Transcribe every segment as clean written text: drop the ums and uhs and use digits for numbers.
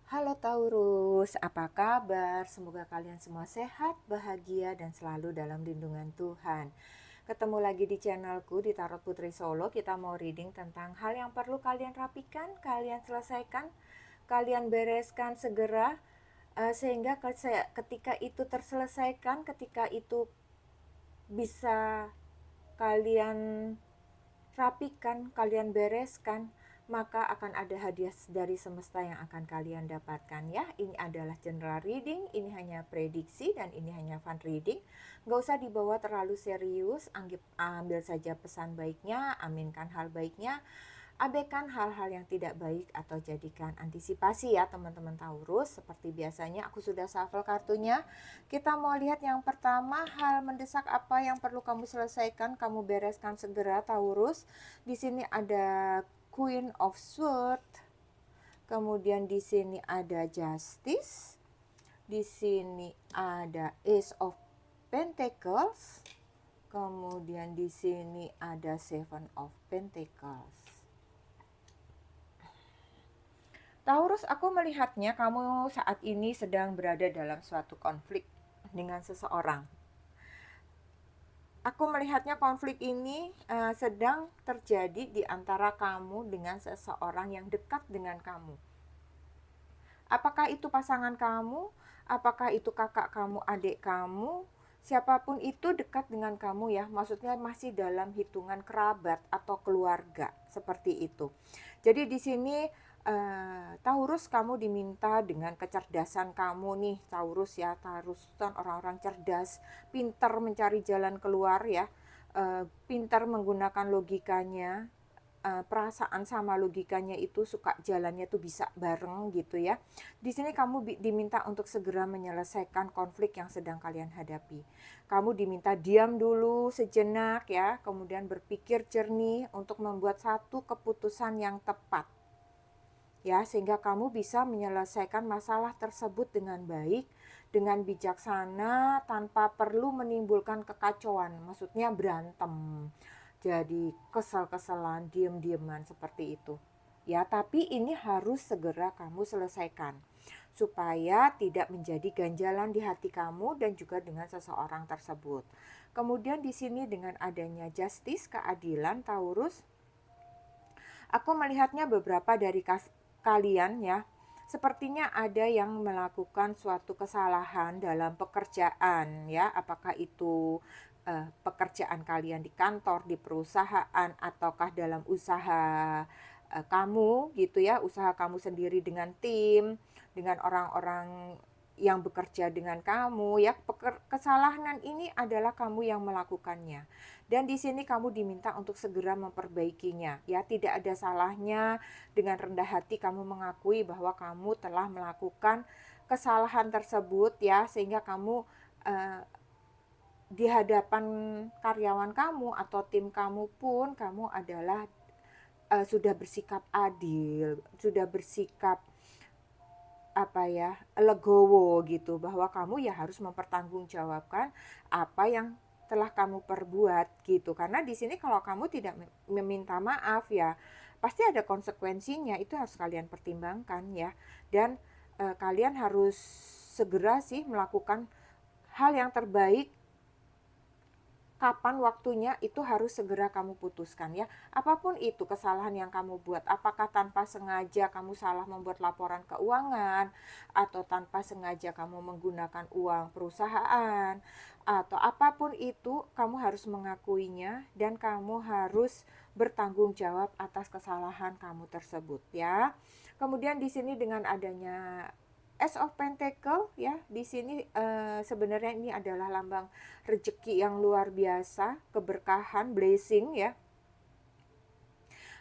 Halo Taurus, apa kabar? Semoga kalian semua sehat, bahagia, dan selalu dalam lindungan Tuhan. Ketemu lagi di channelku di Tarot Putri Solo. Kita mau reading tentang hal yang perlu kalian rapikan, kalian selesaikan, kalian bereskan segera, sehingga ketika itu terselesaikan, ketika itu bisa kalian rapikan, kalian bereskan, maka akan ada hadiah dari semesta yang akan kalian dapatkan ya. Ini adalah general reading, ini hanya prediksi dan ini hanya fun reading. Gak usah dibawa terlalu serius, ambil saja pesan baiknya, aminkan hal baiknya, abaikan hal-hal yang tidak baik atau jadikan antisipasi ya teman-teman Taurus. Seperti biasanya aku sudah shuffle kartunya. Kita mau lihat yang pertama, hal mendesak apa yang perlu kamu selesaikan, kamu bereskan segera Taurus. Di sini ada Queen of Swords, kemudian di sini ada Justice, di sini ada Ace of Pentacles, kemudian di sini ada Seven of Pentacles. Taurus, aku melihatnya kamu saat ini sedang berada dalam suatu konflik dengan seseorang. Aku melihatnya konflik ini sedang terjadi di antara kamu dengan seseorang yang dekat dengan kamu. Apakah itu pasangan kamu? Apakah itu kakak kamu, adik kamu? Siapapun itu dekat dengan kamu ya, maksudnya masih dalam hitungan kerabat atau keluarga, seperti itu. Jadi di sini Taurus, kamu diminta dengan kecerdasan kamu nih, Taurus ya. Taurus kan orang-orang cerdas, pintar mencari jalan keluar ya, pintar menggunakan logikanya, perasaan sama logikanya itu suka jalannya tuh bisa bareng gitu ya. Di sini kamu diminta untuk segera menyelesaikan konflik yang sedang kalian hadapi. Kamu diminta diam dulu sejenak ya, kemudian berpikir jernih untuk membuat satu keputusan yang tepat. Ya, sehingga kamu bisa menyelesaikan masalah tersebut dengan baik, dengan bijaksana, tanpa perlu menimbulkan kekacauan, maksudnya berantem. Jadi kesal-kesalan, diem-dieman seperti itu. Ya, tapi ini harus segera kamu selesaikan supaya tidak menjadi ganjalan di hati kamu dan juga dengan seseorang tersebut. Kemudian di sini dengan adanya justice, keadilan Taurus, aku melihatnya beberapa dari kalian ya, sepertinya ada yang melakukan suatu kesalahan dalam pekerjaan ya, apakah itu pekerjaan kalian di kantor, di perusahaan, ataukah dalam usaha kamu gitu ya, usaha kamu sendiri dengan tim, dengan orang-orang yang bekerja dengan kamu ya. Kesalahan ini adalah kamu yang melakukannya. Dan di sini kamu diminta untuk segera memperbaikinya. Ya, tidak ada salahnya dengan rendah hati kamu mengakui bahwa kamu telah melakukan kesalahan tersebut ya, sehingga kamu uh, di hadapan karyawan kamu atau tim kamu pun kamu adalah sudah bersikap adil, sudah bersikap apa ya, legowo gitu, bahwa kamu ya harus mempertanggungjawabkan apa yang telah kamu perbuat gitu. Karena di sini kalau kamu tidak meminta maaf ya pasti ada konsekuensinya, itu harus kalian pertimbangkan ya. Dan kalian harus segera sih melakukan hal yang terbaik. Kapan waktunya itu harus segera kamu putuskan ya. Apapun itu kesalahan yang kamu buat, apakah tanpa sengaja kamu salah membuat laporan keuangan, atau tanpa sengaja kamu menggunakan uang perusahaan, atau apapun itu kamu harus mengakuinya dan kamu harus bertanggung jawab atas kesalahan kamu tersebut ya. Kemudian di sini dengan adanya Ace of Pentacle ya, di sini sebenarnya ini adalah lambang rezeki yang luar biasa, keberkahan, blessing ya.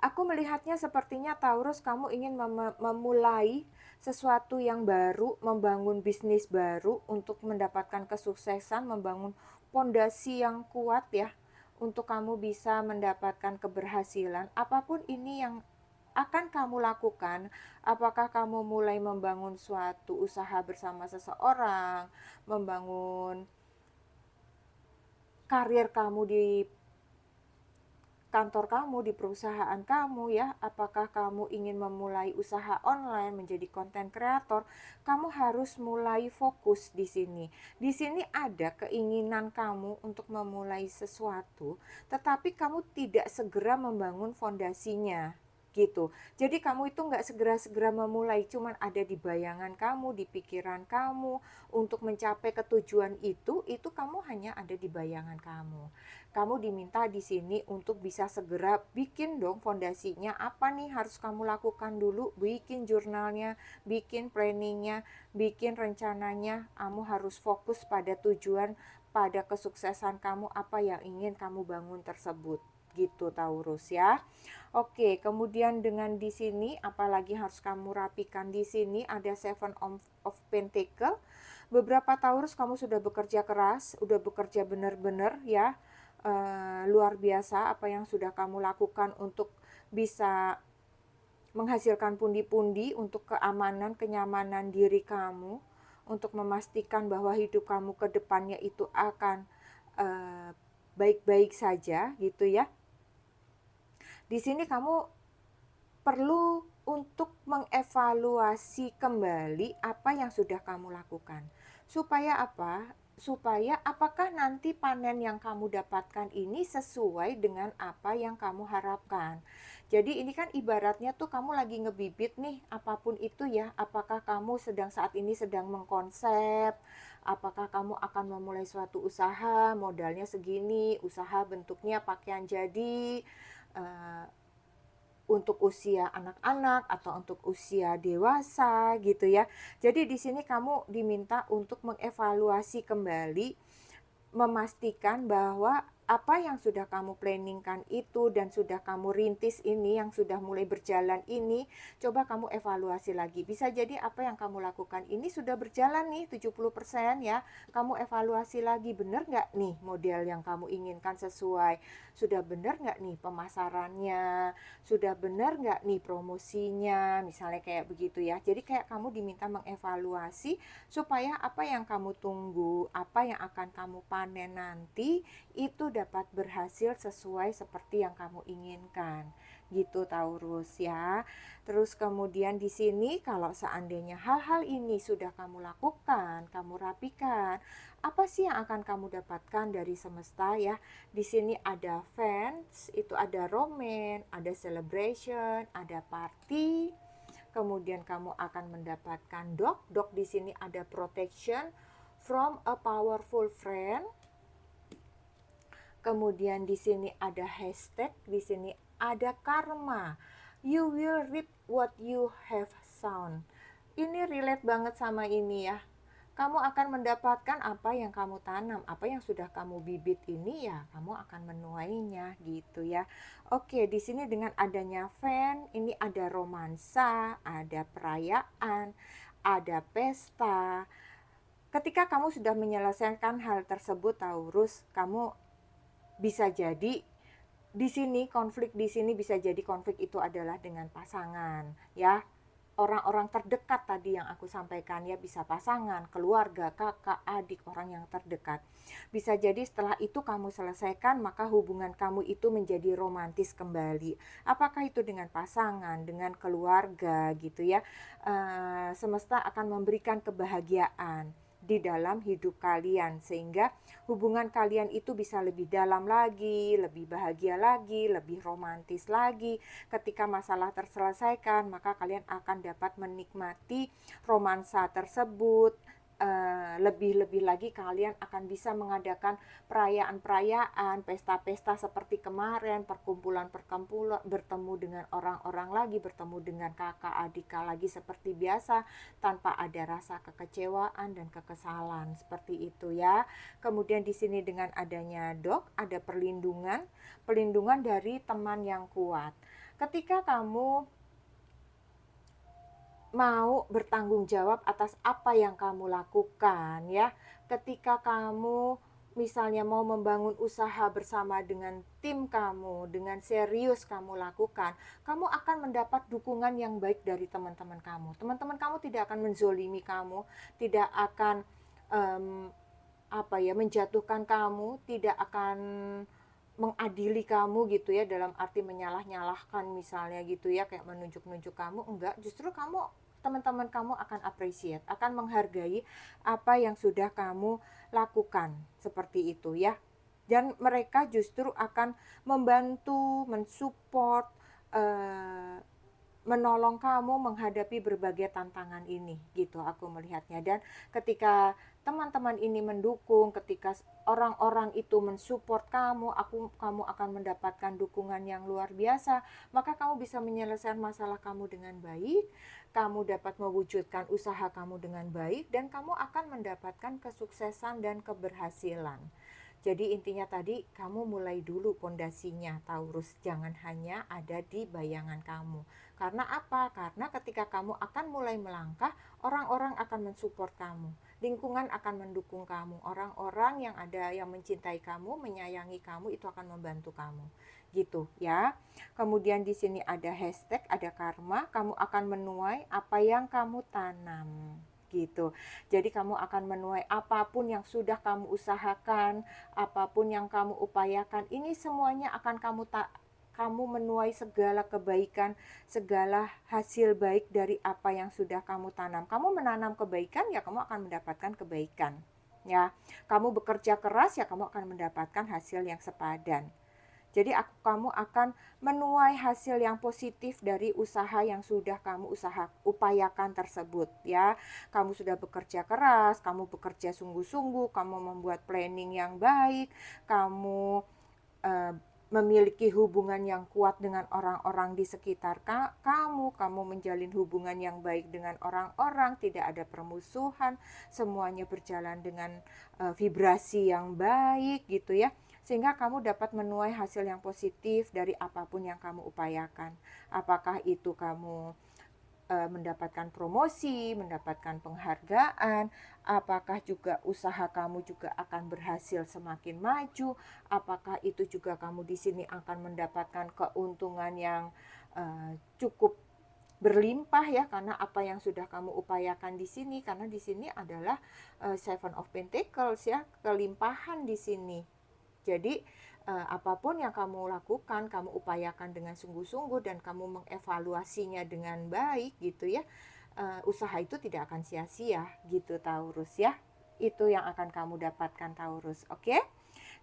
Aku melihatnya sepertinya Taurus, kamu ingin memulai sesuatu yang baru, membangun bisnis baru untuk mendapatkan kesuksesan, membangun pondasi yang kuat ya, untuk kamu bisa mendapatkan keberhasilan. Apapun ini yang akan kamu lakukan, apakah kamu mulai membangun suatu usaha bersama seseorang, membangun karir kamu di kantor kamu, di perusahaan kamu ya, apakah kamu ingin memulai usaha online menjadi konten kreator, kamu harus mulai fokus di sini. Di sini ada keinginan kamu untuk memulai sesuatu, tetapi kamu tidak segera membangun fondasinya gitu. Jadi kamu itu nggak segera-segera memulai, cuman ada di bayangan kamu, di pikiran kamu, untuk mencapai ketujuan itu kamu hanya ada di bayangan kamu. Kamu diminta di sini untuk bisa segera bikin dong fondasinya. Apa nih harus kamu lakukan dulu? Bikin jurnalnya, bikin planningnya, bikin rencananya. Kamu harus fokus pada tujuan, pada kesuksesan kamu, apa yang ingin kamu bangun tersebut. Gitu Taurus ya. Oke, kemudian dengan di sini apalagi harus kamu rapikan di sini ada Seven of Pentacle. Beberapa Taurus kamu sudah bekerja keras, udah bekerja benar-benar ya. Luar biasa apa yang sudah kamu lakukan untuk bisa menghasilkan pundi-pundi untuk keamanan, kenyamanan diri kamu, untuk memastikan bahwa hidup kamu ke depannya itu akan baik-baik saja gitu ya. Di sini kamu perlu untuk mengevaluasi kembali apa yang sudah kamu lakukan. Supaya apa? Supaya apakah nanti panen yang kamu dapatkan ini sesuai dengan apa yang kamu harapkan. Jadi ini kan ibaratnya tuh kamu lagi ngebibit nih, apapun itu ya. Apakah kamu saat ini sedang mengkonsep, apakah kamu akan memulai suatu usaha, modalnya segini, usaha bentuknya pakaian jadi, untuk usia anak-anak atau untuk usia dewasa gitu ya. Jadi di sini kamu diminta untuk mengevaluasi kembali, memastikan bahwa apa yang sudah kamu planningkan itu dan sudah kamu rintis ini, yang sudah mulai berjalan ini, coba kamu evaluasi lagi. Bisa jadi apa yang kamu lakukan ini sudah berjalan nih 70% ya. Kamu evaluasi lagi, benar nggak nih model yang kamu inginkan sesuai? Sudah benar nggak nih pemasarannya? Sudah benar nggak nih promosinya? Misalnya kayak begitu ya. Jadi kayak kamu diminta mengevaluasi supaya apa yang kamu tunggu, apa yang akan kamu panen nanti itu dapat berhasil sesuai seperti yang kamu inginkan. Gitu Taurus ya. Terus kemudian di sini kalau seandainya hal-hal ini sudah kamu lakukan, kamu rapikan, apa sih yang akan kamu dapatkan dari semesta ya? Di sini ada fans, itu ada romance, ada celebration, ada party. Kemudian kamu akan mendapatkan dog. Dog di sini ada protection from a powerful friend. Kemudian di sini ada hashtag, di sini ada karma. You will reap what you have sown. Ini relate banget sama ini ya. Kamu akan mendapatkan apa yang kamu tanam, apa yang sudah kamu bibit ini ya, kamu akan menuainya gitu ya. Oke, di sini dengan adanya fan, ini ada romansa, ada perayaan, ada pesta. Ketika kamu sudah menyelesaikan hal tersebut Taurus, kamu bisa jadi di sini konflik, di sini bisa jadi konflik itu adalah dengan pasangan ya. Orang-orang terdekat tadi yang aku sampaikan ya, bisa pasangan, keluarga, kakak, adik, orang yang terdekat. Bisa jadi setelah itu kamu selesaikan, maka hubungan kamu itu menjadi romantis kembali. Apakah itu dengan pasangan, dengan keluarga gitu ya. Semesta akan memberikan kebahagiaan di dalam hidup kalian sehingga hubungan kalian itu bisa lebih dalam lagi, lebih bahagia lagi, lebih romantis lagi. Ketika masalah terselesaikan, maka kalian akan dapat menikmati romansa tersebut. Lebih-lebih lagi kalian akan bisa mengadakan perayaan-perayaan, pesta-pesta seperti kemarin, perkumpulan-perkumpulan, bertemu dengan orang-orang lagi, bertemu dengan kakak adik lagi seperti biasa, tanpa ada rasa kekecewaan dan kekesalan seperti itu ya. Kemudian di sini dengan adanya dog ada perlindungan dari teman yang kuat. Ketika kamu mau bertanggung jawab atas apa yang kamu lakukan ya. Ketika kamu misalnya mau membangun usaha bersama dengan tim kamu, dengan serius kamu lakukan, kamu akan mendapat dukungan yang baik dari teman-teman kamu. Teman-teman kamu tidak akan menzolimi kamu, tidak akan menjatuhkan kamu, tidak akan mengadili kamu gitu ya, dalam arti menyalah-nyalahkan misalnya gitu ya, kayak menunjuk-nunjuk kamu, enggak, justru teman-teman kamu akan appreciate, akan menghargai apa yang sudah kamu lakukan seperti itu ya. Dan mereka justru akan membantu, mensupport, eh, menolong kamu menghadapi berbagai tantangan ini gitu aku melihatnya. Dan ketika teman-teman ini mendukung, ketika orang-orang itu mensupport kamu akan mendapatkan dukungan yang luar biasa, maka kamu bisa menyelesaikan masalah kamu dengan baik, kamu dapat mewujudkan usaha kamu dengan baik, dan kamu akan mendapatkan kesuksesan dan keberhasilan. Jadi intinya tadi, kamu mulai dulu pondasinya Taurus, jangan hanya ada di bayangan kamu. Karena apa? Karena ketika kamu akan mulai melangkah, orang-orang akan mensupport kamu. Lingkungan akan mendukung kamu. Orang-orang yang ada yang mencintai kamu, menyayangi kamu, itu akan membantu kamu. Gitu ya. Kemudian di sini ada hashtag, ada karma, kamu akan menuai apa yang kamu tanam. Gitu. Jadi kamu akan menuai apapun yang sudah kamu usahakan, apapun yang kamu upayakan, ini semuanya akan kamu menuai segala kebaikan, segala hasil baik dari apa yang sudah kamu tanam. Kamu menanam kebaikan, ya kamu akan mendapatkan kebaikan. Ya, kamu bekerja keras, ya kamu akan mendapatkan hasil yang sepadan. Jadi kamu akan menuai hasil yang positif dari usaha yang sudah kamu upayakan tersebut ya. Kamu sudah bekerja keras, kamu bekerja sungguh-sungguh, kamu membuat planning yang baik, kamu memiliki hubungan yang kuat dengan orang-orang di sekitar kamu menjalin hubungan yang baik dengan orang-orang, tidak ada permusuhan, semuanya berjalan dengan vibrasi yang baik gitu ya. Sehingga kamu dapat menuai hasil yang positif dari apapun yang kamu upayakan. Apakah itu kamu mendapatkan promosi, mendapatkan penghargaan, apakah juga usaha kamu juga akan berhasil semakin maju, apakah itu juga kamu di sini akan mendapatkan keuntungan yang cukup berlimpah ya, karena apa yang sudah kamu upayakan di sini, karena di sini adalah Seven of Pentacles ya, kelimpahan di sini. Jadi apapun yang kamu lakukan, kamu upayakan dengan sungguh-sungguh dan kamu mengevaluasinya dengan baik gitu ya, usaha itu tidak akan sia-sia gitu Taurus ya. Itu yang akan kamu dapatkan Taurus, oke?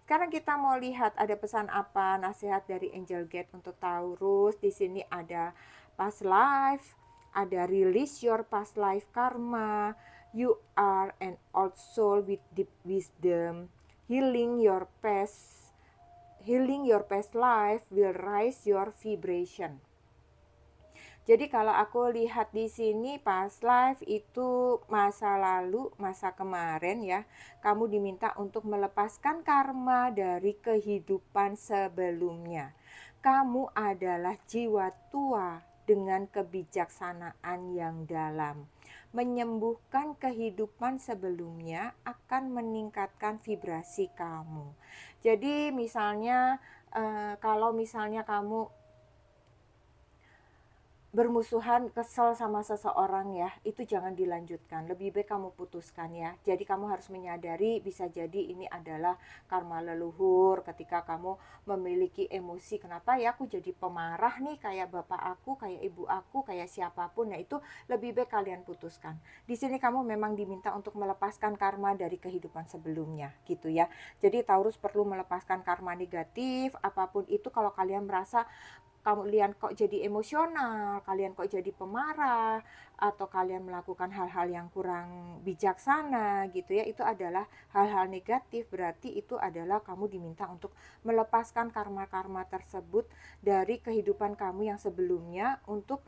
Sekarang kita mau lihat ada pesan apa, nasihat dari Angel Guide untuk Taurus. Di sini ada past life, ada release your past life karma, you are an old soul with deep wisdom, healing your past life will raise your vibration. Jadi kalau aku lihat di sini past life itu masa lalu, masa kemarin ya. Kamu diminta untuk melepaskan karma dari kehidupan sebelumnya. Kamu adalah jiwa tua dengan kebijaksanaan yang dalam. Menyembuhkan kehidupan sebelumnya akan meningkatkan vibrasi kamu. Jadi misalnya kalau misalnya kamu bermusuhan, kesel sama seseorang ya, itu jangan dilanjutkan. Lebih baik kamu putuskan ya. Jadi kamu harus menyadari bisa jadi ini adalah karma leluhur ketika kamu memiliki emosi. Kenapa ya aku jadi pemarah nih, kayak bapak aku, kayak ibu aku, kayak siapapun. Nah itu lebih baik kalian putuskan. Di sini kamu memang diminta untuk melepaskan karma dari kehidupan sebelumnya gitu ya. Jadi Taurus perlu melepaskan karma negatif, apapun itu. Kalau kalian merasa kalian kok jadi emosional, kalian kok jadi pemarah, atau kalian melakukan hal-hal yang kurang bijaksana gitu ya, itu adalah hal-hal negatif. Berarti itu adalah kamu diminta untuk melepaskan karma-karma tersebut dari kehidupan kamu yang sebelumnya untuk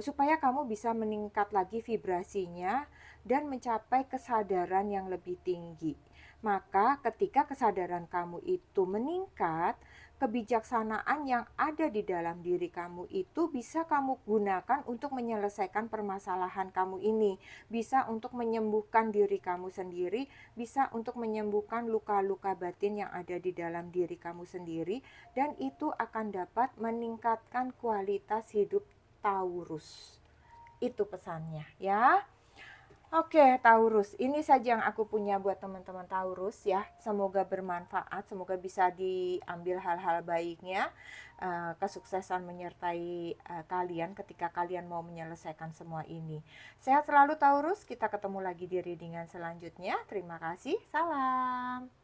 supaya kamu bisa meningkat lagi vibrasinya dan mencapai kesadaran yang lebih tinggi. Maka ketika kesadaran kamu itu meningkat, kebijaksanaan yang ada di dalam diri kamu itu bisa kamu gunakan untuk menyelesaikan permasalahan kamu ini, bisa untuk menyembuhkan diri kamu sendiri, bisa untuk menyembuhkan luka-luka batin yang ada di dalam diri kamu sendiri, dan itu akan dapat meningkatkan kualitas hidup Taurus. Itu pesannya ya. Oke, Taurus. Ini saja yang aku punya buat teman-teman Taurus ya. Semoga bermanfaat, semoga bisa diambil hal-hal baiknya. Kesuksesan menyertai kalian ketika kalian mau menyelesaikan semua ini. Sehat selalu Taurus. Kita ketemu lagi di readingan selanjutnya. Terima kasih. Salam.